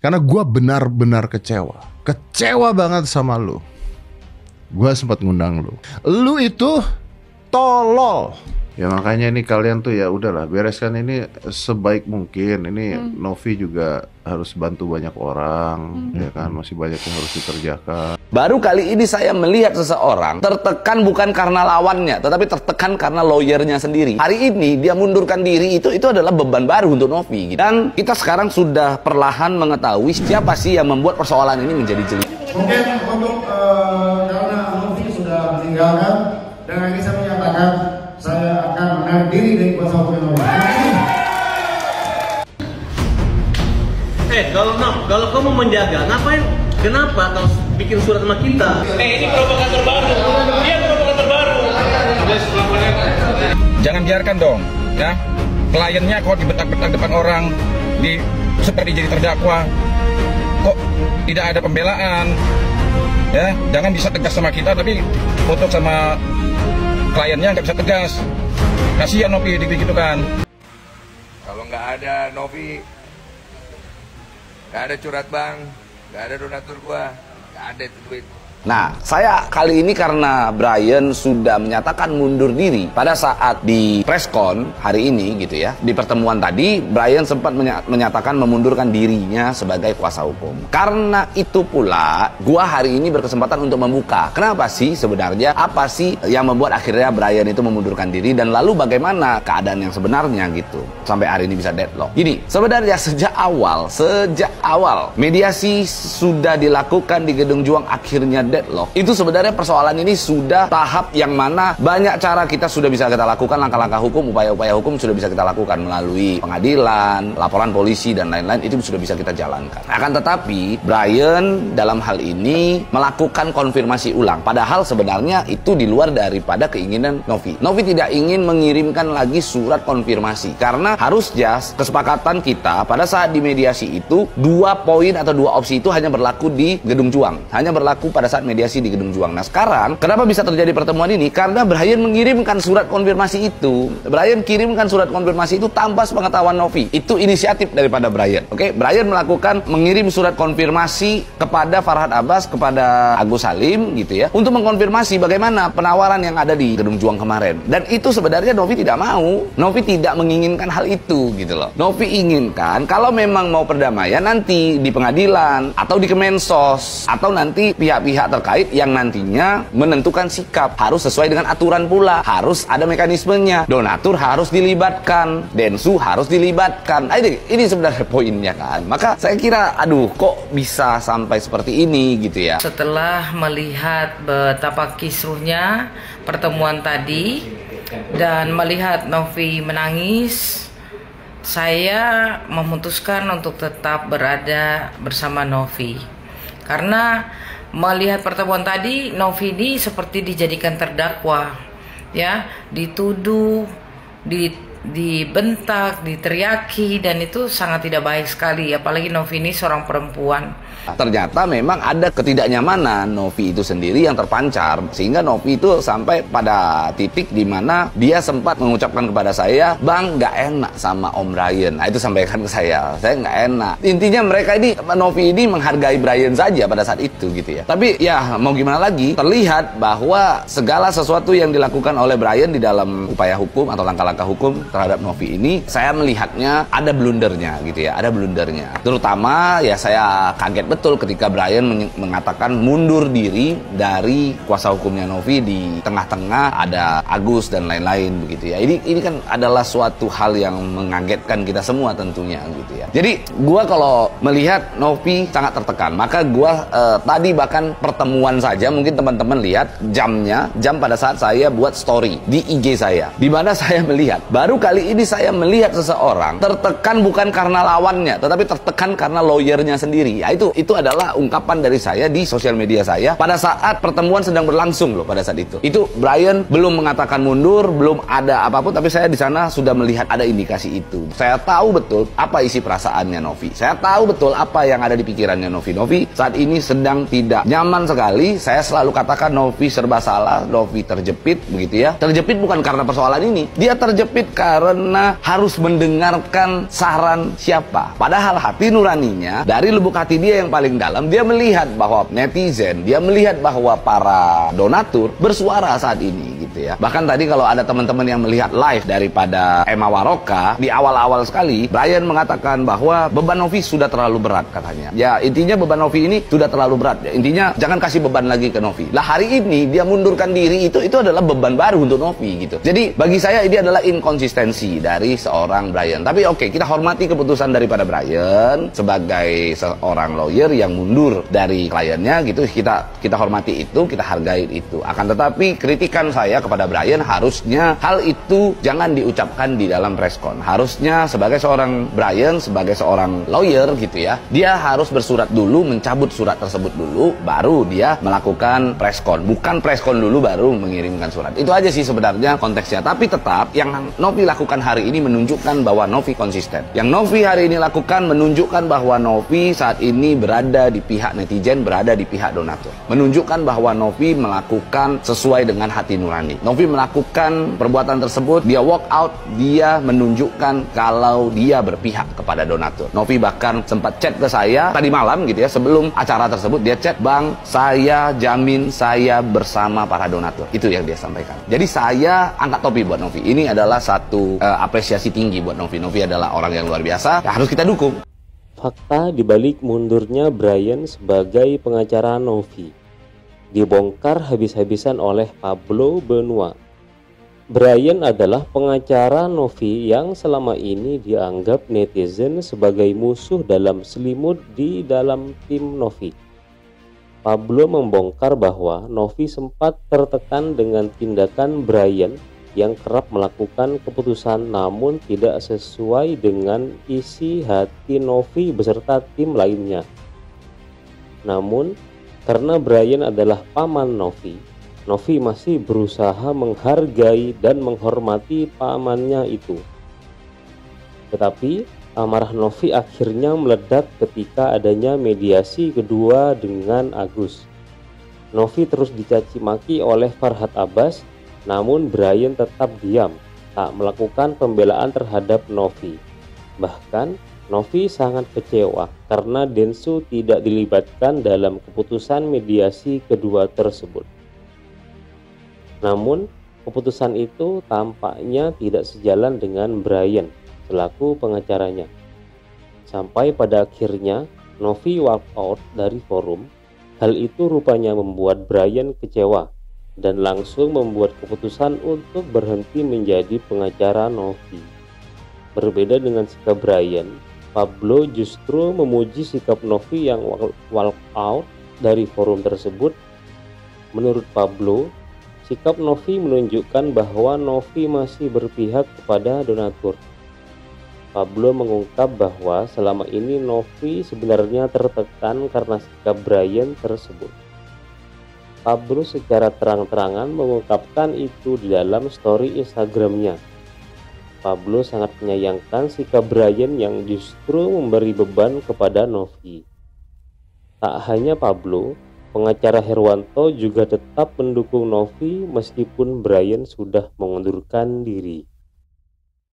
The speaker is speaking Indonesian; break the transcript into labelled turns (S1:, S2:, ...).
S1: Karena gue benar-benar kecewa. Kecewa banget sama lu. Gue sempat ngundang lu. Lu itu tolol. Ya makanya ini kalian tuh ya udahlah bereskan ini sebaik mungkin. Ini Novi juga harus bantu banyak orang, ya kan, masih banyak yang harus dikerjakan.
S2: Baru kali ini saya melihat seseorang tertekan bukan karena lawannya, tetapi tertekan karena lawyernya sendiri. Hari ini dia mundurkan diri, itu adalah beban baru untuk Novi. Dan kita sekarang sudah perlahan mengetahui siapa sih yang membuat persoalan ini menjadi jeli.
S3: Mungkin untuk karena Novi sudah meninggalkan, dan ini saya menyatakan saya akan menarik diri dari kuasa hukum Novi.
S4: Kalau kamu menjaga, ngapain? Kenapa kau bikin surat sama kita? Ini provokator baru. Dia provokator baru.
S5: Jangan biarkan dong, ya. Kliennya kok dibentak-bentak depan orang, seperti jadi terdakwa. Kok tidak ada pembelaan? Ya, jangan bisa tegas sama kita, tapi untuk sama kliennya nggak bisa tegas. Kasihan Novi gitu kan.
S6: Kalau nggak ada Novi, nggak ada curat bank, nggak ada donatur gua, nggak ada itu duit.
S2: Nah, saya kali ini karena Brian sudah menyatakan mundur diri pada saat di preskon hari ini gitu ya. Di pertemuan tadi, Brian sempat menyatakan memundurkan dirinya sebagai kuasa hukum. Karena itu pula, gua hari ini berkesempatan untuk membuka. Kenapa sih sebenarnya? Apa sih yang membuat akhirnya Brian itu memundurkan diri? Dan lalu bagaimana keadaan yang sebenarnya gitu? Sampai hari ini bisa deadlock. Gini, sebenarnya sejak awal, mediasi sudah dilakukan di Gedung Juang, akhirnya deadlock. Itu sebenarnya persoalan ini sudah tahap yang mana banyak cara kita sudah bisa kita lakukan, langkah-langkah hukum, upaya-upaya hukum sudah bisa kita lakukan melalui pengadilan, laporan polisi dan lain-lain, itu sudah bisa kita jalankan. Akan tetapi Brian dalam hal ini melakukan konfirmasi ulang, padahal sebenarnya itu di luar daripada keinginan Novi. Novi tidak ingin mengirimkan lagi surat konfirmasi karena harusnya kesepakatan kita pada saat di mediasi itu 2 poin atau 2 opsi itu hanya berlaku di Gedung Juang, hanya berlaku pada saat mediasi di Gedung Juang. Nah sekarang kenapa bisa terjadi pertemuan ini? Karena Brian mengirimkan surat konfirmasi itu. Brian kirimkan surat konfirmasi itu tanpa sepengetahuan Novi. Itu inisiatif daripada Brian. Oke, Brian mengirim surat konfirmasi kepada Farhad Abbas, kepada Agus Salim gitu ya, untuk mengkonfirmasi bagaimana penawaran yang ada di Gedung Juang kemarin. Dan itu sebenarnya Novi tidak mau. Novi tidak menginginkan hal itu gitu loh. Novi inginkan kalau memang mau perdamaian nanti di pengadilan atau di Kemensos atau nanti pihak-pihak terkait yang nantinya menentukan sikap, harus sesuai dengan aturan pula, harus ada mekanismenya, donatur harus dilibatkan, densu harus dilibatkan. Nah, ini sebenarnya poinnya kan. Maka saya kira aduh kok bisa sampai seperti ini gitu ya.
S7: Setelah melihat betapa kisruhnya pertemuan tadi dan melihat Novi menangis, saya memutuskan untuk tetap berada bersama Novi. Karena melihat pertemuan tadi, Novi ini seperti dijadikan terdakwa, ya, dituduh, dibentak, diteriaki, dan itu sangat tidak baik sekali. Apalagi Novi ini seorang perempuan.
S2: Ternyata memang ada ketidaknyamanan Novi itu sendiri yang terpancar, sehingga Novi itu sampai pada titik di mana dia sempat mengucapkan kepada saya, "Bang, nggak enak sama Om Brian." Nah, itu sampaikan ke saya nggak enak. Intinya mereka ini, Novi ini menghargai Brian saja pada saat itu gitu ya. Tapi ya mau gimana lagi, terlihat bahwa segala sesuatu yang dilakukan oleh Brian di dalam upaya hukum atau langkah-langkah hukum terhadap Novi ini, saya melihatnya ada blundernya gitu ya, ada blundernya. Terutama ya saya kaget betul ketika Brian mengatakan mundur diri dari kuasa hukumnya Novi, di tengah-tengah ada Agus dan lain-lain begitu ya. Ini kan adalah suatu hal yang mengagetkan kita semua tentunya gitu ya. Jadi gua kalau melihat Novi sangat tertekan, maka gua tadi bahkan pertemuan saja mungkin teman-teman lihat jam pada saat saya buat story di IG saya, di mana saya melihat baru kali ini saya melihat seseorang tertekan bukan karena lawannya, tetapi tertekan karena lawyernya sendiri. Ya, itu adalah ungkapan dari saya di sosial media saya pada saat pertemuan sedang berlangsung loh pada saat itu. Itu Brian belum mengatakan mundur, belum ada apapun, tapi saya di sana sudah melihat ada indikasi itu. Saya tahu betul apa isi perasaannya Novi. Saya tahu betul apa yang ada di pikirannya Novi. Novi saat ini sedang tidak nyaman sekali. Saya selalu katakan Novi serba salah, Novi terjepit begitu ya. Terjepit bukan karena persoalan ini. Dia terjepit karena harus mendengarkan saran siapa. Padahal hati nuraninya, dari lubuk hati dia yang paling dalam, dia melihat bahwa netizen, dia melihat bahwa para donatur bersuara saat ini gitu ya. Bahkan tadi kalau ada teman-teman yang melihat live daripada Emma Waroka, di awal-awal sekali Brian mengatakan bahwa beban Novi sudah terlalu berat katanya. Ya intinya beban Novi ini sudah terlalu berat. Ya, intinya jangan kasih beban lagi ke Novi. Lah hari ini dia mundurkan diri, itu adalah beban baru untuk Novi gitu. Jadi bagi saya ini adalah inkonsistensi dari seorang Brian. Tapi oke, kita hormati keputusan daripada Brian sebagai seorang lawyer yang mundur dari kliennya gitu. Kita hormati itu, kita hargai itu. Akan tetapi kritikan saya kepada Brian, harusnya hal itu jangan diucapkan di dalam preskon. Harusnya sebagai seorang Brian, sebagai seorang lawyer gitu ya, dia harus bersurat dulu, mencabut surat tersebut dulu, baru dia melakukan preskon. Bukan preskon dulu baru mengirimkan surat. Itu aja sih sebenarnya konteksnya. Tapi tetap yang Novi lakukan hari ini menunjukkan bahwa Novi konsisten. Yang Novi hari ini lakukan menunjukkan bahwa Novi saat ini berada di pihak netizen, berada di pihak donatur. Menunjukkan bahwa Novi melakukan sesuai dengan hati nurani. Novi melakukan perbuatan tersebut, dia walk out, dia menunjukkan kalau dia berpihak kepada donatur. Novi bahkan sempat chat ke saya tadi malam gitu ya, sebelum acara tersebut dia chat, "Bang, saya jamin saya bersama para donatur." Itu yang dia sampaikan. Jadi saya angkat topi buat Novi. Ini adalah satu apresiasi tinggi buat Novi. Novi adalah orang yang luar biasa, ya harus kita dukung.
S8: Fakta dibalik mundurnya Brian sebagai pengacara Novi dibongkar habis-habisan oleh Pablo Benoit. Brian adalah pengacara Novi yang selama ini dianggap netizen sebagai musuh dalam selimut di dalam tim Novi. Pablo membongkar bahwa Novi sempat tertekan dengan tindakan Brian yang kerap melakukan keputusan namun tidak sesuai dengan isi hati Novi beserta tim lainnya. Namun, karena Brian adalah paman Novi, Novi masih berusaha menghargai dan menghormati pamannya itu. Tetapi amarah Novi akhirnya meledak ketika adanya mediasi kedua dengan Agus. Novi terus dicaci maki oleh Farhad Abbas, namun Brian tetap diam, tak melakukan pembelaan terhadap Novi. Bahkan Novi sangat kecewa karena Densu tidak dilibatkan dalam keputusan mediasi kedua tersebut. Namun, keputusan itu tampaknya tidak sejalan dengan Brian selaku pengacaranya. Sampai pada akhirnya Novi walk out dari forum. Hal itu rupanya membuat Brian kecewa dan langsung membuat keputusan untuk berhenti menjadi pengacara Novi. Berbeda dengan sikap Brian, Pablo justru memuji sikap Novi yang walk out dari forum tersebut. Menurut Pablo, sikap Novi menunjukkan bahwa Novi masih berpihak kepada donatur. Pablo mengungkap bahwa selama ini Novi sebenarnya tertekan karena sikap Brian tersebut. Pablo secara terang-terangan mengungkapkan itu di dalam story Instagramnya. Pablo sangat menyayangkan sikap Brian yang justru memberi beban kepada Novi. Tak hanya Pablo, pengacara Herwanto juga tetap mendukung Novi meskipun Brian sudah mengundurkan diri.